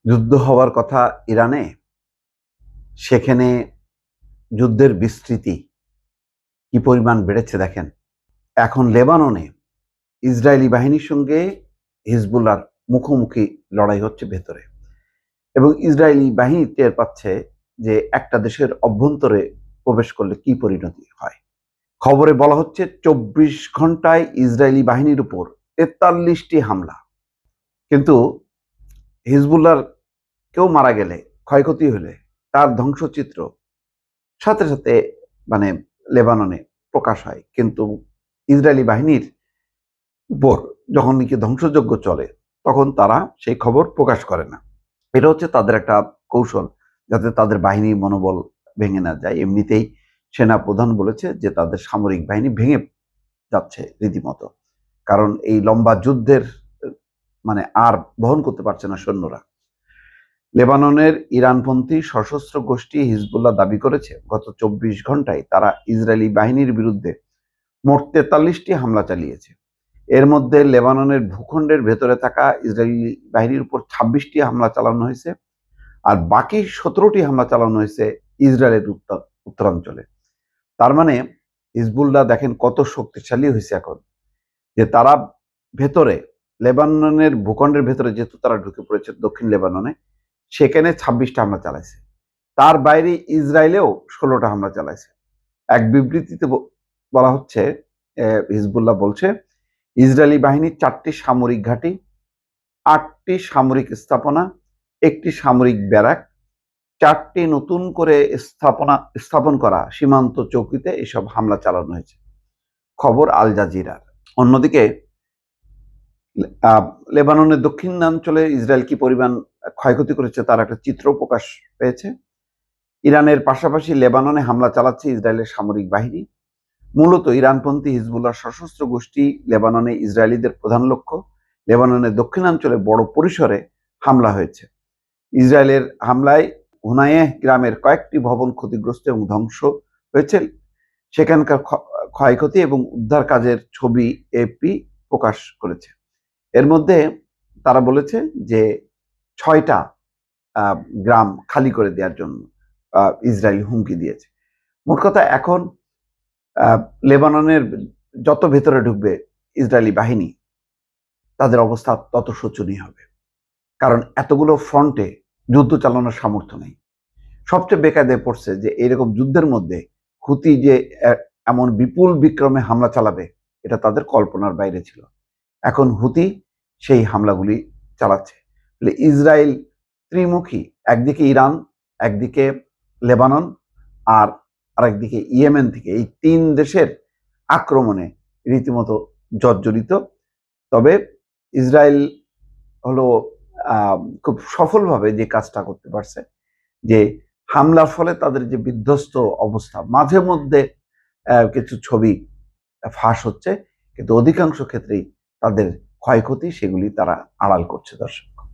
যুদ্ধ হওয়ার কথা ইরানে, সেখানে যুদ্ধের বিস্তৃতি কি পরিমাণ বেড়েছে দেখেন। এখন লেবাননে ইসরায়েলি বাহিনীর সঙ্গে হিজবুল্লাহর মুখোমুখি লড়াই হচ্ছে ভেতরে, এবং ইসরায়েলি বাহিনী টের পাচ্ছে যে একটা দেশের অভ্যন্তরে প্রবেশ করলে কি পরিণতি হয়। খবরে বলা হচ্ছে 24 ঘন্টায় ইসরায়েলি বাহিনীর উপর 43টি হামলা। কিন্তু হিজবুল্লাহর কেউ মারা গেলে, ক্ষয়ক্ষতি হলে তার ধ্বংসচিত্র সাথে সাথে মানে লেবাননে প্রকাশ হয়, কিন্তু ইসরায়েলি বাহিনীর উপর যখন নাকি ধ্বংসযজ্ঞ চলে তখন তারা সেই খবর প্রকাশ করে না। এটা হচ্ছে তাদের একটা কৌশল, যাতে তাদের বাহিনীর মনোবল ভেঙে না যায়। এমনিতেই সেনা প্রধান বলেছে যে তাদের সামরিক বাহিনী ভেঙে যাচ্ছে রীতিমতো, কারণ এই লম্বা যুদ্ধের আর বহন করতে পারছে না সৈন্যরা। লেবাননের ইরানপন্থী সশস্ত্র গোষ্ঠী হিজবুল্লাহ দাবি করেছে গত 24 ঘন্টায় তারা ইসরায়েলি বাহিনীর বিরুদ্ধে মোট 43টি হামলা চালিয়েছে। এর মধ্যে লেবাননের ভূখণ্ডের ভেতরে থাকা ইসরায়েলি বাহিনীর উপর 26টি হামলা চালানো হয়েছে, আর বাকি 17টি হামলা চালানো হয়েছে ইসরায়েলের উত্তরাঞ্চলে। তার মানে হিজবুল্লাহ দেখেন কত শক্তিশালী হয়েছে এখন, যে তারা ভেতরে লেবাননের ভূখণ্ডের ভেতরে যেহেতু তারা ঢুকে পড়েছে দক্ষিণ লেবাননে, সেখানে 26টা হামলা চালাইছে। তার বাইরে ইসরায়েলেও 16টা হামলা চালাইছে। এক বিবৃতিতে বলা হচ্ছে, হিজবুল্লাহ বলছে ইসরায়েলি বাহিনীর 4টি সামরিক ঘাঁটি, 8টি সামরিক স্থাপনা, একটি সামরিক ব্যারাক, 4টি নতুন করে স্থাপন করা সীমান্ত চৌকিতে এসব হামলা চালানো হয়েছে, খবর আল জাজিরার। অন্যদিকে লেবাননের দক্ষিণাঞ্চলে ইসরায়েল কি পরিমাণ ক্ষয়ক্ষতি করেছে তার একটা চিত্র প্রকাশ পেয়েছে। ইরানের পাশাপাশি লেবাননে হামলা চালাচ্ছে ইসরায়েলের সামরিক বাহিনী। মূলত ইরানপন্থী হিজবুল্লাহ সশস্ত্র গোষ্ঠী লেবাননে ইসরায়েলিদের প্রধান লক্ষ্য। লেবাননের দক্ষিণাঞ্চলে বড় পরিসরে হামলা হয়েছে। ইসরায়েলের হামলায় হুনায়েহ গ্রামের কয়েকটি ভবন ক্ষতিগ্রস্ত এবং ধ্বংস হয়েছে। সেখানকার ক্ষয়ক্ষতি এবং উদ্ধার কাজের ছবি এপি প্রকাশ করেছে। এর মধ্যে তারা বলেছে যে 6টা গ্রাম খালি করে দেওয়ার জন্য ইসরায়েল হুমকি দিয়েছে। মোট কথা এখন লেবাননের যত ভেতরে ঢুকবে ইসরায়েলি বাহিনী, তাদের অবস্থা তত শোচনীয় হবে, কারণ এতগুলো ফ্রন্টে যুদ্ধ চালানোর সামর্থ্য নেই। সবচেয়ে বেকায়দায় পড়ছে যে এরকম যুদ্ধের মধ্যে হুতি যে এমন বিপুল বিক্রমে হামলা চালাবে, এটা তাদের কল্পনার বাইরে ছিল। এখন হুতি সেই হামলাগুলি চালাচ্ছে। ইসরায়েল ত্রিমুখী, একদিকে ইরান, একদিকে লেবানন, আর আরেকদিকে ইয়েমেন থেকে, এই 3 দেশের আক্রমণে রীতিমতো জর্জরিত। তবে ইসরায়েল হলো খুব সফলভাবে যে কাজটা করতে পারছে, যে হামলার ফলে তাদের যে বিধ্বস্ত অবস্থা, মাঝে মধ্যে কিছু ছবি ফাঁস হচ্ছে, কিন্তু অধিকাংশ ক্ষেত্রেই তাদের ক্ষয়ক্ষতি সেগুলি তারা আড়াল করছে। দর্শক।